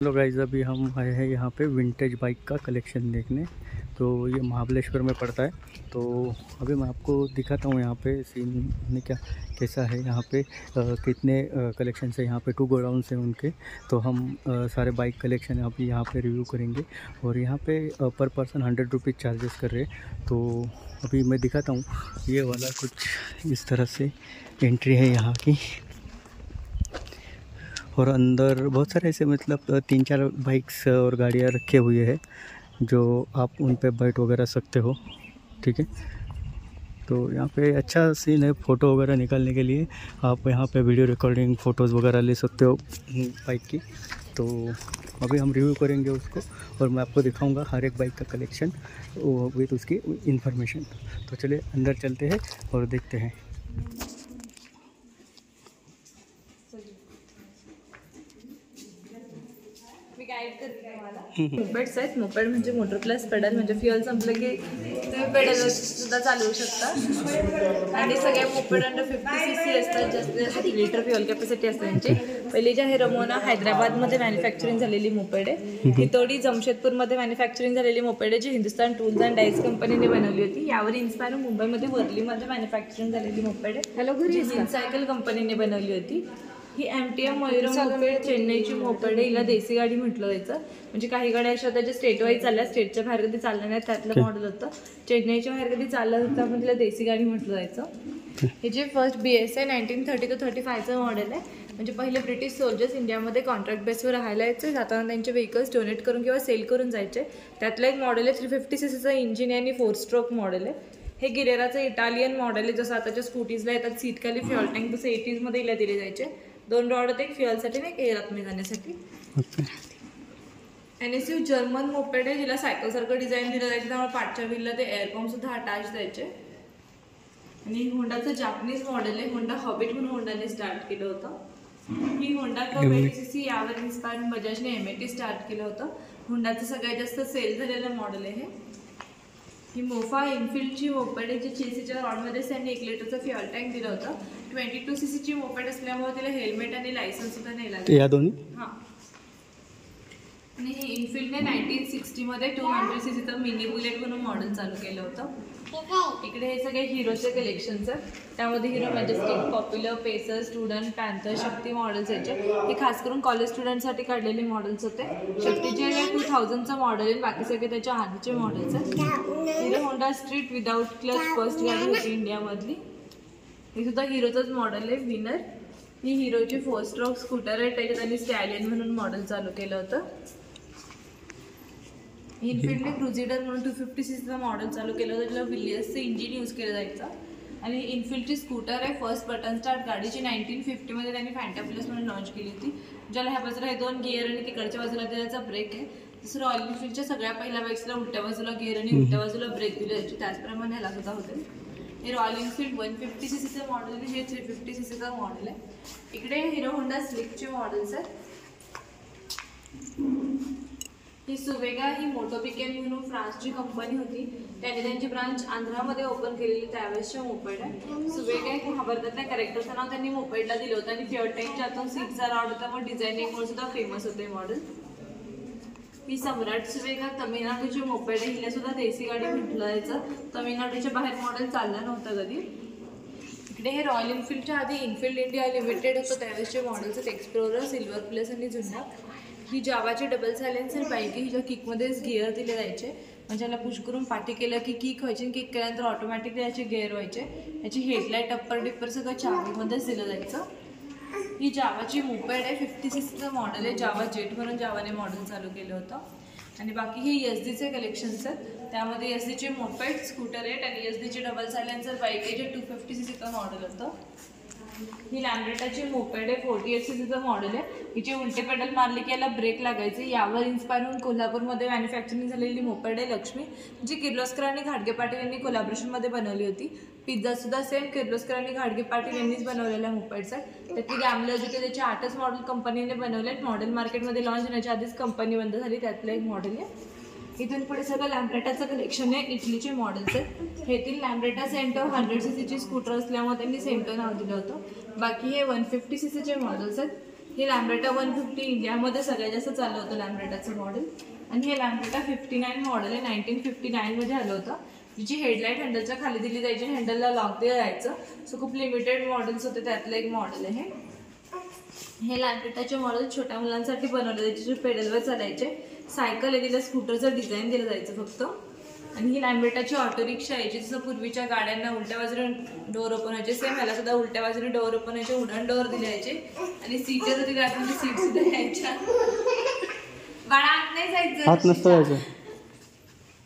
Hello guys, अभी हम आए हैं यहाँ पे विंटेज बाइक का कलेक्शन देखने। तो ये महाबलेश्वर में पड़ता है। तो अभी मैं आपको दिखाता हूँ यहाँ पे सीन में क्या कैसा है यहाँ पे। कितने कलेक्शन है यहाँ पे। 2 गोडाउन्स हैं उनके। तो हम सारे बाइक कलेक्शन अभी यहाँ पे रिव्यू करेंगे। और यहाँ पे पर पर्सन 100 रुपीज़ चार्जेस कर रहे हैं। तो अभी मैं दिखाता हूँ। ये वाला कुछ इस तरह से एंट्री है यहाँ की। और अंदर बहुत सारे ऐसे मतलब 3-4 बाइक्स और गाड़ियाँ रखे हुए हैं जो आप उन पे बैठ वगैरह सकते हो। ठीक है। तो यहाँ पे अच्छा सीन है फ़ोटो वगैरह निकालने के लिए। आप यहाँ पे वीडियो रिकॉर्डिंग फ़ोटोज़ वगैरह ले सकते हो बाइक की। तो अभी हम रिव्यू करेंगे उसको और मैं आपको दिखाऊंगा हर एक बाइक का कलेक्शन विद उसकी इन्फॉर्मेशन। तो चलिए अंदर चलते हैं और देखते हैं। मी गाईड करते तुम्हाला। मोपेड्स आहेत। मोपेड म्हणजे मोटर प्लस पेडल, म्हणजे फ्युअल संपलं की तुम्ही पेडल सुद्धा चालवू शकता। आणि सगळ्या मोपेड अंडर 50 cc असतात। जास्तीत जास्त 3 लिटर फ्युअल कॅपॅसिटी असते त्यांची। पहिली जी आहे रमोना हैदराबादमध्ये मॅन्युफॅक्चरिंग झालेली मोपेड आहे। हितोडी जमशेदपूरमध्ये मॅन्युफॅक्चरिंग झालेली मोपेड आहे, जी हिंदुस्तान टूल्स अँड डाईज कंपनीने बनवली होती। यावर इन्स्पायर मुंबईमध्ये वर्लीमध्ये मॅन्युफॅक्चरिंग झालेली मोपेड आहे। हॅलो घरी सायकल कंपनीने बनवली होती। ही MTM मयुरम मोपेड चेन्नईची मोपेड आहे। हिला देसी गाडी म्हटलं जायचं। म्हणजे काही गाड्या अशा होत्या ज्या स्टेट वाईज चालल्या, स्टेटच्या बाहेर कधी चालल्या नाही, त्यातलं मॉडेल होतं। चेन्नईच्या बाहेर कधी चाललं होतं पण तिला देसी गाडी म्हटलं जायचं। हे जे फर्स्ट BSI 1930 to 35चं मॉडेल आहे। म्हणजे पहिले ब्रिटिश सोल्जर्स इंडियामध्ये कॉन्ट्रॅक्ट बेसवर राहायला यायचे, जाताना त्यांचे व्हेकल्स डोनेट करून किंवा सेल करून जायचे। त्यातलं एक मॉडेल आहे 350 cc इंजिन आणि 4 स्ट्रोक मॉडेल आहे। हे गिरेराचं इटालियन मॉडेल आहे। जसं आताच्या स्कूटीजला येतात सीट खाली फ्युअल टँक, तसं 80s मध्ये हिला दिले जायचे। 2 रॉड होते, एक फ्युअलसाठी आणि एक एअर आतमध्ये जाण्यासाठी। NSU जर्मन मोपेड आहे, जिला सायकलसारखं डिझाईन दिलं जायचं, त्यामुळे पाठच्या व्हीलला ते एअर पंप सुद्धा अटॅच द्यायचे। आणि होंडाचं जापनीज मॉडेल आहे। होंडा हॉबिट म्हणून होंडाने स्टार्ट केलं होतं। ही होंडा कप 80 cc यावर इन्स्पायर बजाजने MAT स्टार्ट केलं होतं। होंडाचं सगळ्यात जास्त सेल झालेलं मॉडेल आहे। ही मोफा इनफिल्डची मोपेड आहे, जी 6cc रॉडमध्ये त्यांनी 1 लिटरचं फ्युअल टँक दिलं होतं। 22 cc ची मोपेड असल्यामुळे तिला हेल्मेट आणि लायसन्स सुद्धा नाही लागलं। या दोन्ही हां। आणि ही इनफिल्डने 1960 मध्ये 200 cc मिनी बुलेट म्हणून मॉडेल चालू केलं होतं। इकडे हे सगळे हिरोचे कलेक्शन्स आहेत। त्यामध्ये Hero majestic, popular, pacer, student, panther, Shakti models यायचे। हे खास करून कॉलेज स्टुडंटसाठी काढलेले मॉडेल्स होते। शक्तीचे 2000चं मॉडेल आहे, बाकी सगळे त्याच्या आधीचे मॉडेल्स आहेत। Hero Honda street without clutch first गाडी होती इंडियामधली। हे सुद्धा हिरोचंच मॉडेल आहे, विनर। ही हिरोची 4 स्ट्रोक स्कूटर आहे, त्याच्यात त्यांनी स्टॅलियन म्हणून मॉडेल चालू केलं होतं। इनफिल्डने क्रुझिडर म्हणून 250 cc मॉडेल चालू केलं होतं, ज्याला विलियर्सचं इंजिन यूज केलं जायचं। आणि इनफिल्डची स्कूटर आहे, फर्स्ट बटन स्टार्ट गाडीची 1950 मध्ये त्यांनी फॅन्टा प्लस म्हणून लॉन्च केली होती, ज्याला ह्या बाजूला हे 2 गिअर आणि तिकडच्या बाजूला त्याचा ब्रेक आहे। तसं रॉयल इनफिल्डच्या सगळ्या पहिल्या बाईक्सला उलट्या बाजूला गिअर आणि उलट्या बाजूला ब्रेक दिले जायचे, त्याचप्रमाणे ह्याला सुद्धा होते। हे रॉयल इनफिल्ड 150 cc मॉडेल आहे, हे 350 cc मॉडेल आहे। इकडे हिरो होंडा स्लिकचे मॉडेल्स आहेत। ही सुवेगा ही मोटोपिकेन म्हणून फ्रान्सची कंपनी होती, त्याने त्यांची ब्रांच आंध्रामध्ये ओपन केलेली त्यावेळेसच्या मोपेड आहे। सुवेगा एक भारतातल्या कॅरेक्टरचं नाव त्यांनी मोपेडला दिलं होतं आणि फ्युअल टँकच्या आतून सीटचा रॉड होता, मग डिझायनिंगमुळे सुद्धा फेमस होते मॉडेल। ही सम्राट सुवेगा तमिळनाडूची मोपेड आहे, हिला सुद्धा देसी गाडी म्हटलं जायचं। तमिळनाडूच्या बाहेर मॉडेल चाललं नव्हतं कधी। इकडे हे रॉयल इनफिल्डच्या आधी इनफिल्ड इंडिया लिमिटेड होतं, त्यावेळेसचे मॉडेल्स आहेत एक्सप्लोरर, सिल्वर प्लस आणि जुन्नर। ही जावाची डबल सायलेन्सर बाईक आहे, हिच्या किकमध्येच गिअर दिले जायचे, म्हणजे याला पुश करून पाठी केलं की किक व्हायची, किक केल्यानंतर ऑटोमॅटिकली याचे गिअर व्हायचे। याची हेडलाईट, अप्पर डिप्पर सगळं चावीमध्येच दिलं जायचं। ही जावाची मोपेड आहे, 50 cc मॉडेल आहे, जावा जेट म्हणून जावाने मॉडेल चालू केलं होतं। आणि बाकी हे SDचे कलेक्शन्स आहेत, त्यामध्ये SDचे मोपेड स्कूटर आहेत आणि SDची डबल सायलेन्सर बाईक आहे, जे 250 cc मॉडेल होतं। ही लॅम्ब्रेटाची मोपेड आहे, 48 cc मॉडेल आहे। हिचे उलटे पेडल मारले की याला ब्रेक लागायचे। यावर इन्स्पायर होऊन कोल्हापूरमध्ये मॅन्युफॅक्चरिंग झालेली मोपेड आहे लक्ष्मी, जी किर्लोस्कर आणि घाडगे पाटील यांनी कोलॅबोरेशनमध्ये बनवली होती। पिझ्झासुद्धा सेम किर्लोस्कर आणि घाडगे पाटील यांनीच बनवलेल्या मोपेड्स आहेत। त्यातली गॅमलर होती, त्याचे 8च मॉडेल कंपनीने बनवले आहेत। मॉडेल मार्केटमध्ये लॉन्च होण्याच्या आधीच कंपनी बंद झाली, त्यातलं एक मॉडेल आहे। इथून पुढे सगळं लॅम्ब्रेटाचं कलेक्शन आहे, इटलीचे मॉडेल्स आहेत। हेतील लॅम्ब्रेटा सेंटो 100 cc स्कूटर असल्यामुळे त्यांनी सेंटो नाव दिलं होतं। बाकी हे 150 cc मॉडेल्स आहेत। हे लॅम्ब्रेटा 150 इंडियामध्ये सगळ्यात जास्त चाललं होतं लॅम्ब्रेटाचं मॉडेल. आणि हे लॅम्ब्रेटा 59 मॉडेल आहे, 1959 मध्ये आलं होतं. जिची हेडलाईट हँडलच्या खाली दिली जायची, हँडलला लॉक दिलं जायचं. सो खूप लिमिटेड मॉडेल्स होते, त्यातलं एक मॉडेल आहे हे लॅम्ब्रेटाचे मॉडेल. छोट्या मुलांसाठी बनवले जायचे, जे पेडलवर चालायचे. सायकल आहे, तिला स्कूटरचं डिझाईन दिलं जायचं फक्त. आणि ही लॅम्ब्रेटाची ऑटो रिक्षा यायची, जसं पूर्वीच्या गाड्यांना उलट्या बाजूने डोअर ओपन व्हायचे, सेम याला सुद्धा उलट्या बाजूने डोअर ओपन व्हायचे, उडन डोअर दिले जायचे. आणि सीटर होती, त्यामध्ये सीट सुद्धा यायच्या. बाळा आत नाही जायचं, हात नसतं जायचं,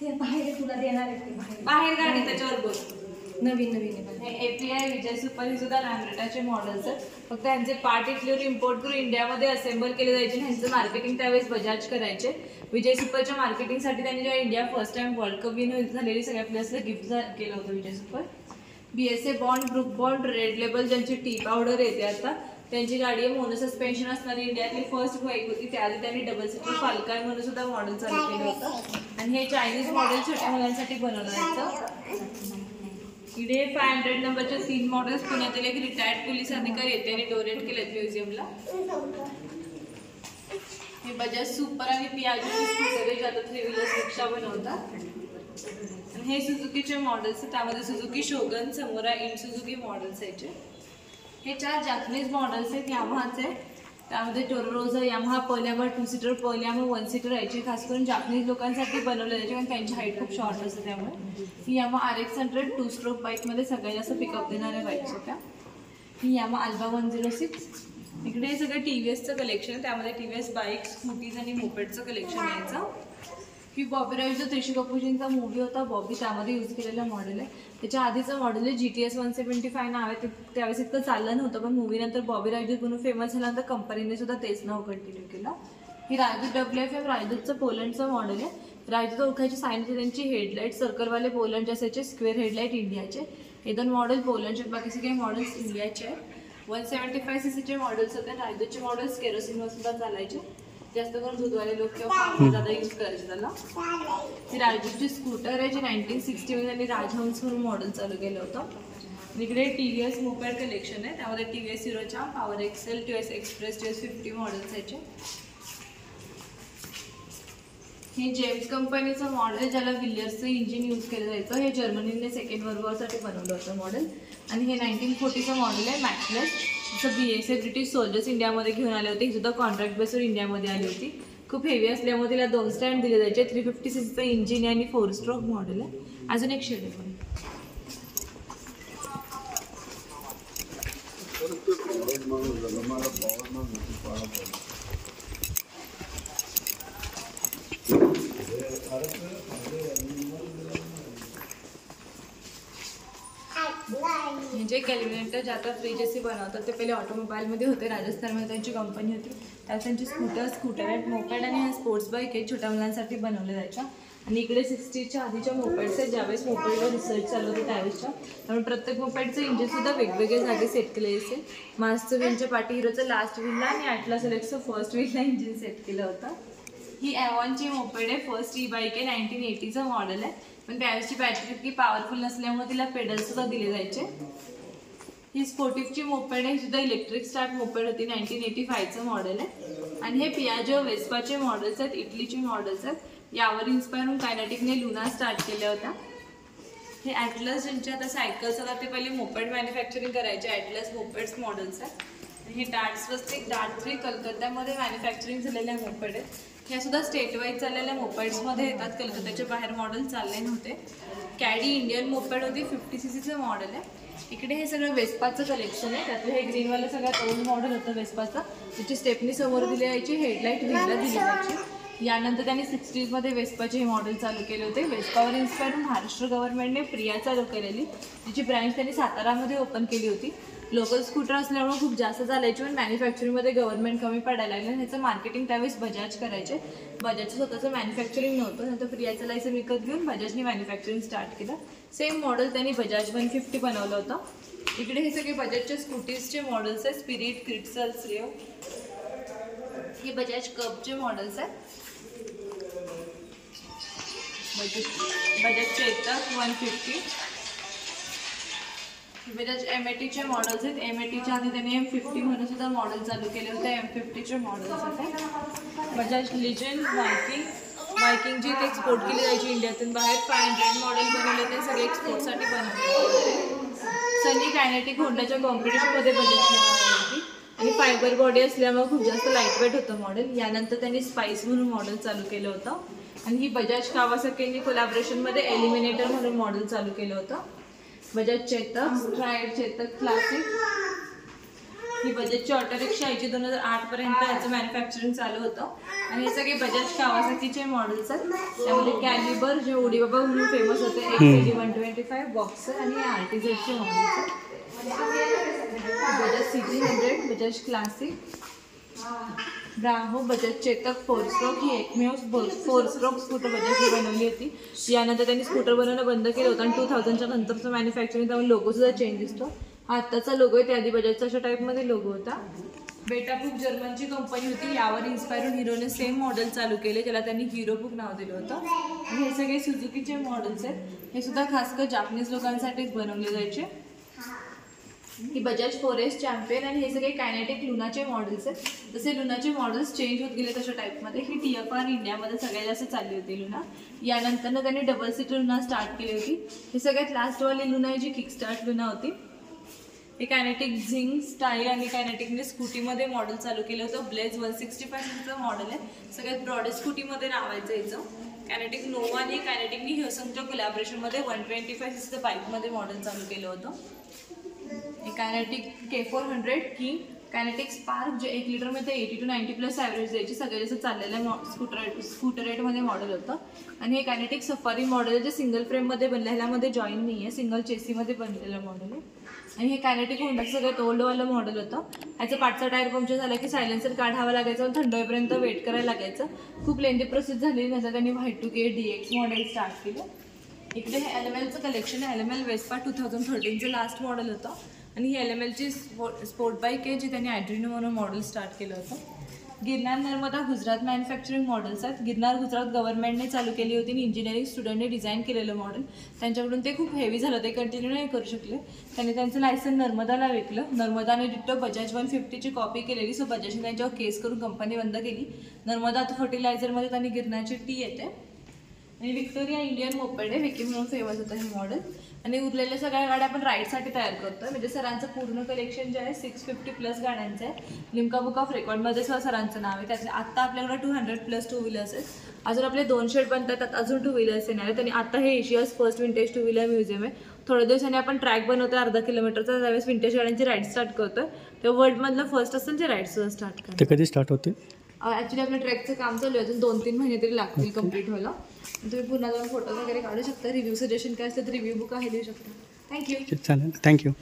ते बाहेर तुला देणार आहे, बाहेर गाडी त्याच्यावर बोल. नवीन हे API विजय सुपर हे सुद्धा लॅम्ब्रेटाचे मॉडेल्स आहेत. फक्त यांचे पार्ट इथल्यावर इम्पोर्ट करून इंडियामध्ये असेंबल केले जायचे. ह्यांचं मार्केटिंग त्यावेळेस बजाज करायचे. विजय सुपरच्या मार्केटिंगसाठी त्यांनी जेव्हा India first time world cup win झालेली सगळ्या प्लेयर्सला गिफ्ट केलं होतं Vijay super. BSA bond, Brooke bond, red label ज्यांची टी पावडर येते आता, त्यांची गाडी आहे. मोनो सस्पेन्शन असणारी इंडियातली फर्स्ट बाईक होती. त्याआधी त्यांनी डबल सीटर फाल्कन म्हणून सुद्धा मॉडेल चालू केलं होतं. आणि हे चायनीज मॉडेल छोट्या मुलांसाठी बनवलं जायचं. इकडे 500 नंबरचे 3 मॉडेल्स पुण्यातील एक रिटायर्ड पोलीस अधिकारी येते आणि डोनेट केलेत म्युझियमला. हे बजाज सुपर आणि पियाजोचे स्कूटर आहे, ज्यात 3 व्हीलर्स रिक्षा बनवतात. आणि हे सुझुकीचे मॉडेल्स आहेत, त्यामध्ये सुझुकी शोगन, समोरा, इन सुझुकी मॉडेल्स यायचे. हे 4 जापनीज मॉडेल्स आहेत यामाहाचे. त्यामध्ये टोरोरोझा, Yamaha pearl, Yamaha 2 seater, pearl, Yamaha 1 seater यायची. खास करून जापनीज लोकांसाठी बनवले जायचे, कारण त्यांची हाईट खूप शॉर्ट असते. त्यामुळे ही यामाहा RX 100 2 स्ट्रोक बाईकमध्ये सगळ्यात जास्त पिकअप देणाऱ्या बाईक्स होत्या. ही यामाहा अल्बा 106. इकडे हे सगळं TVSचं कलेक्शन आहे, त्यामध्ये TVS बाईक, स्कूटीज आणि मोपेडचं कलेक्शन यायचं. ही बॉबी राईड जो ऋषी कपूरजींचा मूवी होता बॉबी, त्यामध्ये यूज केलेला मॉडेल आहे. त्याच्या आधीचं मॉडेल आहे GTS 175 नाव आहे. त्यावेळेस इतकं चाललं नव्हतं, पण मूवीनंतर बॉबी राईड म्हणून फेमस झाल्यानंतर कंपनीने सुद्धा तेच नाव कंटिन्यू केलं. ही राजदूत WFM राजदूतचं पोलंडचं मॉडेल आहे. राजदूत ओळखायची साईन होती त्यांची. हेडलाईट सर्कलवाले पोलंडचे असायचे, स्क्वेअर हेडलाईट इंडियाचे. हे 2 मॉडेल पोलंडचे, बाकी सगळे मॉडेल्स इंडियाचे आहेत. 175cc मॉडेल्स होते. राजदूतचे मॉडेल्स केरोसिनवर सुद्धा चालायचे. जास्त करून दूधवाले लोक किंवा फार्मर ज्यादा यूज करायचे त्याला. ही राजदूतची स्कूटर आहे, जी 1960 मध्ये त्यांनी राजहंस म्हणून मॉडेल चालू केलं होतं. इकडे TVS मोपेड कलेक्शन आहे, त्यामध्ये TVS हिरोचा, power excel, TVS express, TVS 50 models यायचे. हे जेम्स कंपनीचं मॉडेल आहे, ज्याला विलियर्सचं इंजिन यूज केलं जायचं. हे जर्मनीने सेकंड वर्ल्ड वॉरसाठी बनवलं होतं मॉडेल. आणि हे 1940चं मॉडेल आहे, मॅक्सलेस. जसं BSA ब्रिटिश सोल्जर्स इंडियामध्ये घेऊन आले होते. ही सुद्धा कॉन्ट्रॅक्ट बेसवर इंडियामध्ये आली होती. खूप हेवी असल्यामुळे तिला 2 स्टँड दिले जायचे. 350cc इंजिन आहे आणि 4 स्ट्रोक मॉडेल आहे. अजून एक शेड आहे. म्हणजे कॅल्क्युलेटर जे आता फ्रीज असे बनवतात ते पहिले ऑटोमोबाईलमध्ये होते. राजस्थानमध्ये त्यांची कंपनी होती. त्यात त्यांची स्कूटर आहेत, मोपेड आणि ह्या स्पोर्ट्स बाईक आहेत, छोट्या मुलांसाठी बनवले जायच्या. आणि इकडे 60च्या आधीच्या मोपेड्स आहेत, ज्यावेळेस मोपेडवर रिसर्च चालू होते त्यावेळेसच्या. त्यामुळे प्रत्येक मोपेडचं इंजिनसुद्धा वेगवेगळ्या जागी सेट केले असेल. मास्टचं व्हीलच्या पाठी हिरोचं लास्ट व्हीलला आणि ॲटलास एलेक्सचं फर्स्ट व्हीलला इंजिन सेट केलं होतं. ही ॲव्हॉनची मोपेड आहे, फर्स्ट बाईक आहे, 1980चं मॉडेल आहे. पण त्यावेळेसची बॅटरी इतकी पॉवरफुल नसल्यामुळे तिला पेडलसुद्धा दिले जायचे. ही स्पोर्टिफची मोपेड आहे, सुद्धा इलेक्ट्रिक स्टार्ट मोपेड होती, 1985चं मॉडेल आहे. आणि हे पियाजो वेस्पाचे मॉडेल्स आहेत, इटलीचे मॉडेल्स आहेत. यावर इन्स्पायर होऊन कायनेटिकने लुना स्टार्ट केल्या होत्या. हे ॲटलस ज्यांचे आता सायकल्स होतात ते पहिले मोपेड मॅन्युफॅक्चरिंग करायचे, ॲटलस मोपेड्स मॉडेल्स आहेत. हे डार्ट स्वस्तिक डार्ट 3 कलकत्त्यामध्ये मॅन्युफॅक्चरिंग झालेल्या मोपेड आहेत. ह्या सुद्धा स्टेट वाईज चाललेल्या मोपेड्समध्ये येतात, कलकत्त्याच्या बाहेर मॉडेल चालले नव्हते. कॅडी इंडियन मोपेड होती, 50cc मॉडेल आहे. इकडे हे सगळं वेस्पाचं कलेक्शन आहे. त्यातलं हे ग्रीनवालं सगळ्यात ओल्ड मॉडेल होतं वेस्पाचं, त्याची स्टेपनी समोर दिली जायची, हेडलाईट व्हीलला दिली जायची. यानंतर त्यांनी 60s मध्ये वेस्पाचे हे मॉडेल चालू केले होते. वेस्पावर इन्स्पायर होऊन महाराष्ट्र गव्हर्नमेंटने प्रिया चालू केलेली, तिची ब्रँच त्यांनी सातारामध्ये ओपन केली होती. लोकल स्कूटर असल्यामुळे खूप जास्त चालायची, पण मॅन्युफॅक्चरिंगमध्ये गव्हर्नमेंट कमी पडायला लागलं. ह्याचं मार्केटिंग त्यावेळेस बजाज करायचे. बजाजचं स्वतःचं मॅन्युफॅक्चरिंग नव्हतं, नंतर प्रियाचं लायसन विकत घेऊन बजाजने मॅन्युफॅक्चरिंग स्टार्ट केलं. सेम मॉडेल त्यांनी बजाज 150 बनवलं होतं. इकडे हे सगळे बजाजच्या स्कूटीजचे मॉडेल्स आहेत, स्पिरिट, क्रिटसल, स्लेव. हे बजाज कपचे मॉडेल्स आहेत. बजाज चेतक 150. बजाज M80चे मॉडेल्स आहेत. M80च्या आधी त्यांनी M50 म्हणून सुद्धा मॉडेल चालू केले होते. M50चे मॉडेल्स आहेत. बजाज लिजेंड, वायकिंगची ते एक्सपोर्ट केली जायची इंडियातून बाहेर. 500 मॉडेल बनवले ते सगळे एक्सपोर्टसाठी बनवले. सनी कायनेटिक होंडाच्या कॉम्पिटिशनमध्ये बजाजने बनवली होती आणि फायबर बॉडी असल्यामुळे खूप जास्त लाईटवेट होतं मॉडेल. यानंतर त्यांनी स्पाइस म्हणून मॉडेल चालू केलं होतं आणि ही बजाज कावासाकींनी कोलॅबोरेशनमध्ये एलिमिनेटर म्हणून मॉडेल चालू केलं होतं. बजाज चेतक, स्ट्राइड चेतक क्लासिक, ही बजाजची ऑटो रिक्षा याची 2008 पर्यंत याचं मॅन्युफॅक्चरिंग चालू होतं आणि हे सगळे बजाज कावासाकीचे मॉडेल्स आहेत. त्यामध्ये कॅलिबर जे ओडीबाबा म्हणून फेमस होते, XCD 125, बॉक्सर आणि RTZचे मॉडेल्स आहेत. Bajaj CG100, Bajaj classic, bravo, Bajaj Chetak 4 stroke ही एकमेव 4 स्ट्रोक स्कूटर बजाजने बनवली होती. यानंतर त्यांनी स्कूटर बनवणं बंद केलं होतं आणि 2000च्या नंतरचं मॅन्युफॅक्चरिंग त्यामुळे लोगोसुद्धा चेंज दिसतो. आत्ताचा लोगो आहे त्याआधी बजाजचा अशा टाईपमध्ये लोगो होता. बेटाबुक जर्मनची कंपनी होती. यावर इन्स्पायर होऊन हिरोने सेम मॉडेल चालू केले ज्याला त्यांनी हिरो बुक नाव दिलं होतं. आणि हे सगळे सुझुकीचे मॉडेल्स आहेत. हे सुद्धा खासकर जापनीज लोकांसाठीच बनवले जायचे. ही बजाज फोरेस्ट चॅम्पियन आणि हे सगळे कायनेटिक लुनाचे मॉडेल्स आहेत. जसे लुनाचे मॉडेल्स चेंज होत गेले तशा टाईपमध्ये ही TFR इंडियामध्ये सगळ्यात जास्त चालली होती लुना. यानंतर त्यांनी डबल सीटर लुना स्टार्ट केली होती. ही सगळ्यात लास्टवाली लुना आहे जी किक स्टार्ट लुना होती. हे कायनेटिक झिंग, स्टाईल आणि कायनेटिकने स्कूटीमध्ये मॉडेल चालू केलं होतं. ब्लेज 165 मॉडेल आहे. सगळ्यात ब्रॉडेस्ट स्कूटीमध्ये नावायचं याचं. कायनेटिक नोवा आणि कायनेटिकनी ह्योसंगच्या कोलॅबोरेशनमध्ये 125 बाईकमध्ये मॉडेल चालू केलं होतं. हे kinetic K400 king, kinetic spark जे 1 लिटरमध्ये 80 to 90+ ॲव्हरेज द्यायची सगळ्यात जास्त चाललेल्या स्कूटर रेटमध्ये मॉडेल होतं. आणि हे कायनेटिक सफारी मॉडेल जे सिंगल फ्रेममध्ये बनलं, ह्यामध्ये जॉईन नाही आहे, सिंगल चेसीमध्ये बनलेलं मॉडेल आहे. आणि हे कायनेटिक होंडाचं सगळ्यात ओल्डवालं मॉडेल होतं. ह्याचं पाठचा टायर पंक्चर झाला की सायलेन्सर काढावा लागायचं आणि थंड होईपर्यंत वेट करायला लागायचं. खूप लेंदी प्रोसेस झाली. नंतर त्यांनी Y2K DX मॉडेल स्टार्ट केलं. इकडे हे LMLचं कलेक्शन आहे. LML वेस्पा 2013चं लास्ट मॉडेल होतं आणि ही LMLची स्पोर्ट बाईक आहे जी त्यांनी ॲड्रिनो म्हणून मॉडेल स्टार्ट केलं होतं. गिरनार नर्मदा गुजरात मॅन्युफॅक्चरिंग मॉडेल्स आहेत. गिरनार गुजरात गव्हर्नमेंटने चालू केली होती आणि इंजिनिअरिंग स्टुडंटने डिझाईन केलेलं मॉडेल. त्यांच्याकडून ते खूप हेवी झालं, ते कंटिन्यू नाही करू शकले. त्यांनी त्यांचं लायसन नर्मदाला विकलं. नर्मदाने डिट्टो बजाज 150ची कॉपी केलेली, सो बजाजने त्यांच्यावर केस करून कंपनी बंद केली. नर्मदा फर्टिलायझरमध्ये त्यांनी गिरनारची टी येते. आणि विक्टोरिया इंडियन मोपेड आहे, विकी म्हणून फेमस होतं हे मॉडेल. आणि उरलेल्या सगळ्या गाड्या आपण राईडसाठी तयार करतो. म्हणजे सरांचं पूर्ण कलेक्शन जे आहे 650+ गाड्यांचं आहे. लिम्का बुक ऑफ रेकॉर्डमध्ये सुद्धा सरांचं नाव आहे. त्यातले आत्ता आपल्याकडे 200+ 2 व्हीलर्स आहेत. अजून आपले 2 शेड बनतात, त्यात अजून 2 व्हीलर्स येणार आहेत. आणि आता हे Asia's first vintage 2 wheeler museum आहे. थोड्या दिवसांनी आपण ट्रॅक बनवतोय अर्धा किलोमीटरचा, त्यावेळेस विंटेज गाड्यांची राईड स्टार्ट करतोय. ते वर्ल्डमधलं फर्स्ट असेल जे राईड सुद्धा स्टार्ट करतो. ते कधी स्टार्ट होते? ॲक्च्युली आपलं ट्रॅकचं काम चालू आहे, अजून 2-3 महिने तरी लागतील कम्प्लीट व्हायला. तुम्ही पुन्हा जाऊन फोटो वगैरे काढू शकता. रिव्ह्यू सजेशन काय असलं तर रिव्ह्यू बुक आहे लिहू शकता. थँक्यू. चालेल, थँक्यू.